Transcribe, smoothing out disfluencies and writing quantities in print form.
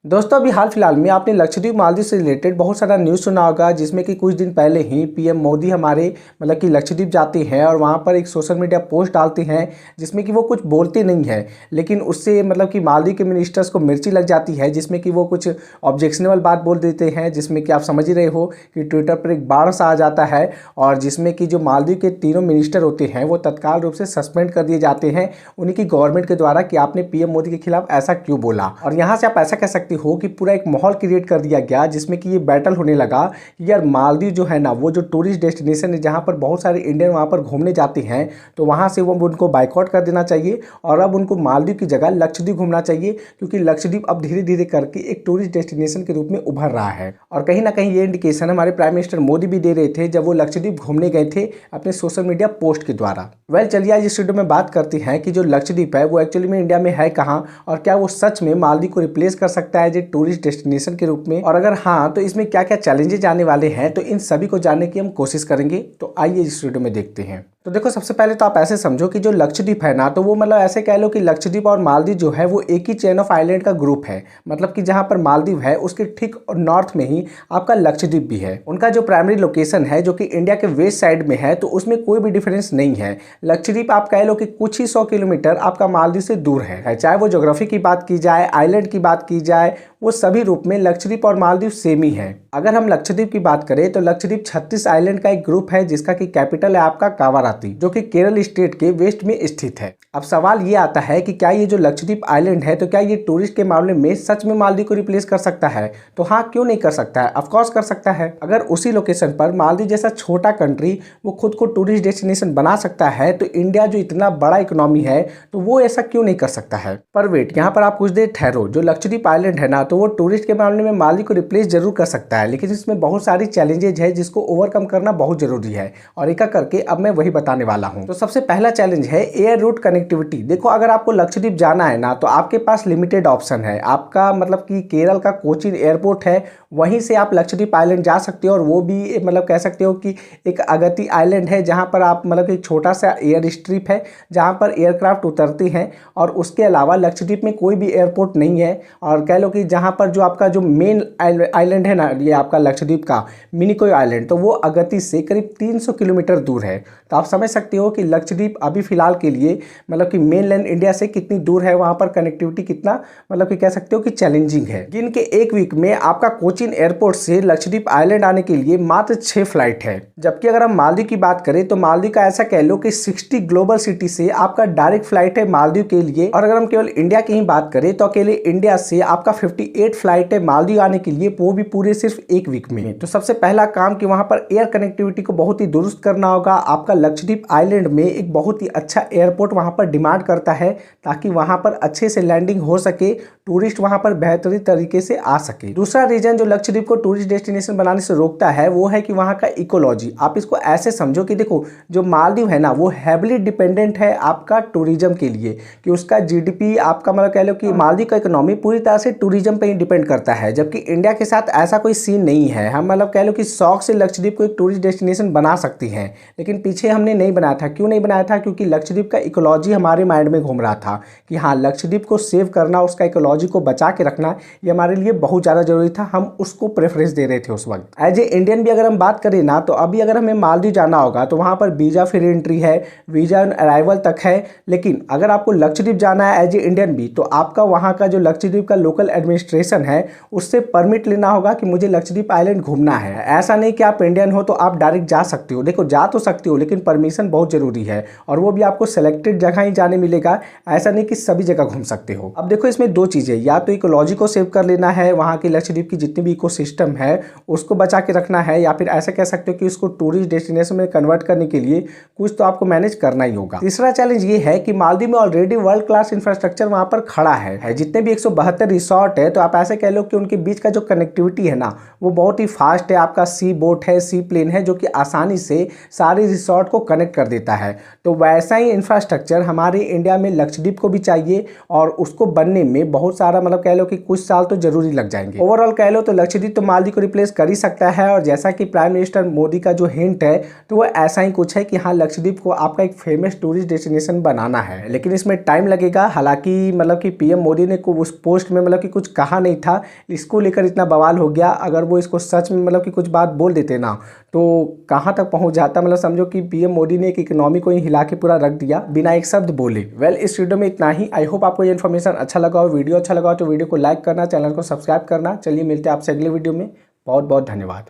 दोस्तों अभी हाल फिलहाल में आपने लक्षद्वीप मालदीव से रिलेटेड बहुत सारा न्यूज़ सुना होगा, जिसमें कि कुछ दिन पहले ही पीएम मोदी हमारे मतलब कि लक्षद्वीप जाते हैं और वहां पर एक सोशल मीडिया पोस्ट डालते हैं जिसमें कि वो कुछ बोलते नहीं है, लेकिन उससे मतलब कि मालदीव के मिनिस्टर्स को मिर्ची लग जाती है, जिसमें कि वो कुछ ऑब्जेक्शनेबल बात बोल देते हैं, जिसमें कि आप समझ ही रहे हो कि ट्विटर पर एक बाढ़ सा आ जाता है और जिसमें कि जो मालदीव के तीनों मिनिस्टर होते हैं वो तत्काल रूप से सस्पेंड कर दिए जाते हैं उन्हीं की गवर्नमेंट के द्वारा कि आपने पीएम मोदी के खिलाफ ऐसा क्यों बोला। और यहाँ से आप ऐसा कह सकते हो कि पूरा एक माहौल क्रिएट कर दिया गया जिसमें कि ये बैटल होने लगा कि यार मालदीव जो है ना वो जो टूरिस्ट डेस्टिनेशन है जहाँ पर बहुत सारे इंडियन वहाँ पर घूमने जाते हैं, तो वहाँ से वो उनको बाइकआउट कर देना चाहिए और अब उनको मालदीव की जगह लक्षद्वीप घूमना चाहिए, क्योंकि लक्षद्वीप अब धीरे धीरे करके एक टूरिस्ट डेस्टिनेशन के रूप में उभर रहा है। और कहीं ना कहीं ये इंडिकेशन हमारे प्राइम मिनिस्टर मोदी भी दे रहे थे जब वो लक्षद्वीप घूमने गए थे अपने सोशल मीडिया पोस्ट के द्वारा। चलिए आज इस वीडियो में बात करते हैं कि जो लक्षद्वीप है वो एक्चुअली में इंडिया में है कहाँ और क्या वो सच में मालदीव को रिप्लेस कर सकता है एज टूरिस्ट डेस्टिनेशन के रूप में, और अगर हाँ तो इसमें क्या क्या चैलेंजेस आने वाले हैं, तो इन सभी को जानने की हम कोशिश करेंगे। तो आइए इस वीडियो में देखते हैं। तो देखो सबसे पहले तो आप ऐसे समझो कि जो लक्षद्वीप है ना, तो वो मतलब ऐसे कह लो कि लक्षद्वीप और मालदीव जो है वो एक ही चेन ऑफ आइलैंड का ग्रुप है। मतलब कि जहाँ पर मालदीव है उसके ठीक नॉर्थ में ही आपका लक्षद्वीप भी है। उनका जो प्राइमरी लोकेशन है जो कि इंडिया के वेस्ट साइड में है, तो उसमें कोई भी डिफरेंस नहीं है। लक्षद्वीप आप कह लो कि कुछ ही 100 किलोमीटर आपका मालदीव से दूर है। चाहे वो ज्योग्राफी की बात की जाए, आइलैंड की बात की जाए, वो सभी रूप में लक्षद्वीप और मालदीव सेम ही है। अगर हम लक्षद्वीप की बात करें तो लक्षद्वीप 36 आइलैंड का एक ग्रुप है जिसका कि कैपिटल है आपका कावाराती, जो कि केरल स्टेट के वेस्ट में स्थित है। अब सवाल ये आता है कि क्या ये जो लक्षद्वीप आइलैंड है तो क्या ये टूरिस्ट के मामले में सच में मालदीव को रिप्लेस कर सकता है? तो हाँ, क्यों नहीं कर सकता है, ऑफकोर्स कर सकता है। अगर उसी लोकेशन पर मालदीव जैसा छोटा कंट्री वो खुद को टूरिस्ट डेस्टिनेशन बना सकता है, तो इंडिया जो इतना बड़ा इकोनॉमी है तो वो ऐसा क्यों नहीं कर सकता है। पर वेट, यहाँ पर आप कुछ देर ठहरो। जो लक्षद्वीप आइलैंड है ना, तो वो टूरिस्ट के मामले में मालदीव को रिप्लेस जरूर कर सकता है, लेकिन इसमें बहुत सारी चैलेंजेज है जिसको ओवरकम करना बहुत जरूरी है, और एक करके अब मैं वही बताने वाला हूँ। तो सबसे पहला चैलेंज है एयर रूट कनेक्टिविटी। देखो अगर आपको लक्षद्वीप जाना है ना, तो आपके पास लिमिटेड ऑप्शन है। आपका मतलब कि केरल का कोचीन एयरपोर्ट है, वहीं से आप लक्षद्वीप आइलैंड जा सकते हो, और वो भी मतलब कह सकते हो कि एक अगति आइलैंड है जहाँ पर आप मतलब एक छोटा सा एयर स्ट्रिप है जहाँ पर एयरक्राफ्ट उतरते हैं, और उसके अलावा लक्षद्वीप में कोई भी एयरपोर्ट नहीं है। और कह लो कि जहाँ पर जो आपका जो मेन आइलैंड है ना, ये आपका लक्षद्वीप का मिनिकोय आइलैंड, तो वो अगति से करीब 300 किलोमीटर दूर है। तो आप समझ सकते हो कि लक्षद्वीप अभी फिलहाल के लिए मतलब कि मेनलैंड इंडिया से कितनी दूर है, वहाँ पर कनेक्टिविटी कितना मतलब कि कह सकते हो कि चैलेंजिंग है। दिन के एक वीक में आपका कोचीन एयरपोर्ट से लक्षद्वीप आइलैंड आने के लिए मात्र 6 फ्लाइट है। जबकि अगर हम मालदीव की बात करें तो मालदीव का ऐसा कह लो कि 60 ग्लोबल सिटी से आपका डायरेक्ट फ्लाइट है मालदीव के लिए। और अगर हम केवल इंडिया की ही बात करें तो अकेले इंडिया से आपका 58 फ्लाइट है मालदीव आने के लिए, वो भी पूरे सिर्फ एक वीक में। तो सबसे पहला काम कि वहां पर एयर कनेक्टिविटी को बहुत ही दुरुस्त करना होगा। आपका लक्षद्वीप आइलैंड में एक बहुत ही अच्छा एयरपोर्ट वहां पर डिमांड करता है, ताकि वहां पर अच्छे से लैंडिंग हो सके, टूरिस्ट वहां पर बेहतरीन तरीके से आ सके। दूसरा रीजन जो लक्षद्वीप को टूरिस्ट डेस्टिनेशन बनाने से रोकता है वो है कि वहां का इकोलॉजी। आप इसको ऐसे समझो कि देखो जो मालदीव है ना, वो हैविली डिपेंडेंट है आपका टूरिज्म के लिए, कि उसका जीडीपी आपका मतलब कह लो कि मालदीव का इकोनॉमी पूरी तरह से टूरिज्म पे ही डिपेंड करता है। जबकि इंडिया के साथ ऐसा कोई सीन नहीं है। हम मतलब कह लो कि शौक से लक्षद्वीप को एक टूरिस्ट डेस्टिनेशन बना सकती हैं, लेकिन पीछे हमने नहीं बनाया था। क्यों नहीं बनाया था? क्योंकि लक्षद्वीप का इकोलॉजी हमारे माइंड में घूम रहा था कि हाँ, लक्षद्वीप को सेव करना, उसका इकोलॉजी को बचा के रखना, ये हमारे लिए बहुत ज़्यादा जरूरी था। हम उसको प्रेफरेंस दे रहे थे उस वक्त। एज ए इंडियन भी अगर हम बात करें ना, तो अभी अगर हमें मालदीव जाना होगा तो वहाँ पर वीज़ा फ्री एंट्री है, वीज़ा अराइवल तक है। लेकिन अगर आपको लक्षद्वीप जाना है एज ए इंडियन भी, तो आपका वहाँ का जो लक्षद्वीप का लोकल एडमिनिस्ट्रेशन है उससे परमिट लेना होगा कि मुझे लक्षद्वीप आइलैंड घूमना है। ऐसा नहीं कि आप इंडियन हो तो आप डायरेक्ट जा सकते हो। देखो जा तो सकते हो, लेकिन परमिशन बहुत जरूरी है, और वो भी आपको सेलेक्टेड जगह ही जाने मिलेगा। ऐसा नहीं कि सभी जगह घूम सकते हो। अब देखो इसमें दो चीजें, या तो इकोलॉजी को सेव कर लेना है, वहाँ की लक्षद्वीप की जितनी भी इकोसिस्टम है उसको बचा के रखना है, या फिर ऐसा कह सकते हो कि उसको टूरिस्ट डेस्टिनेशन में कन्वर्ट करने के लिए कुछ तो आपको मैनेज करना ही होगा। तीसरा चैलेंज ये है कि मालदीव में ऑलरेडी वर्ल्ड क्लास इंफ्रास्ट्रक्चर वहाँ पर खड़ा है। जितने भी 172 रिसोर्ट है, तो आप ऐसे कह लो कि उनके बीच का जो कनेक्टिविटी है ना, वो बहुत ही फास्ट है। आपका सी बोट है, सी प्लेन है, जो कि आसानी से सारे रिसोर्ट को कनेक्ट कर देता है। तो वैसा ही इंफ्रास्ट्रक्चर हमारे इंडिया में लक्षद्वीप को भी चाहिए और उसको बनने में बहुत सारा मतलब कह लो कि कुछ साल तो जरूरी लग जाएंगे। ओवरऑल कह लो तो लक्षद्वीप तो मालदीव को रिप्लेस कर ही सकता है। और जैसा कि प्राइम मिनिस्टर मोदी का जो हिंट है तो वो ऐसा ही कुछ है कि हाँ, लक्षद्वीप को आपका एक फेमस टूरिस्ट डेस्टिनेशन बनाना है, लेकिन इसमें टाइम लगेगा। हालांकि मतलब कि पीएम मोदी ने उस पोस्ट में मतलब कि कुछ कहा नहीं था, इसको लेकर इतना बवाल हो गया। अगर वो इसको सच में मतलब कि कुछ बात बोल देते ना तो कहाँ तक पहुँच जाता। मतलब समझो कि पीएम मोदी ने एक इकोनॉमी को ही हिला के पूरा रख दिया बिना एक शब्द बोले। वेल, इस वीडियो में इतना ही। आई होप आपको ये इन्फॉर्मेशन अच्छा लगा हो। वीडियो अच्छा लगा हो तो वीडियो को लाइक करना, चैनल को सब्सक्राइब करना। चलिए मिलते हैं आपसे अगले वीडियो में। बहुत बहुत धन्यवाद।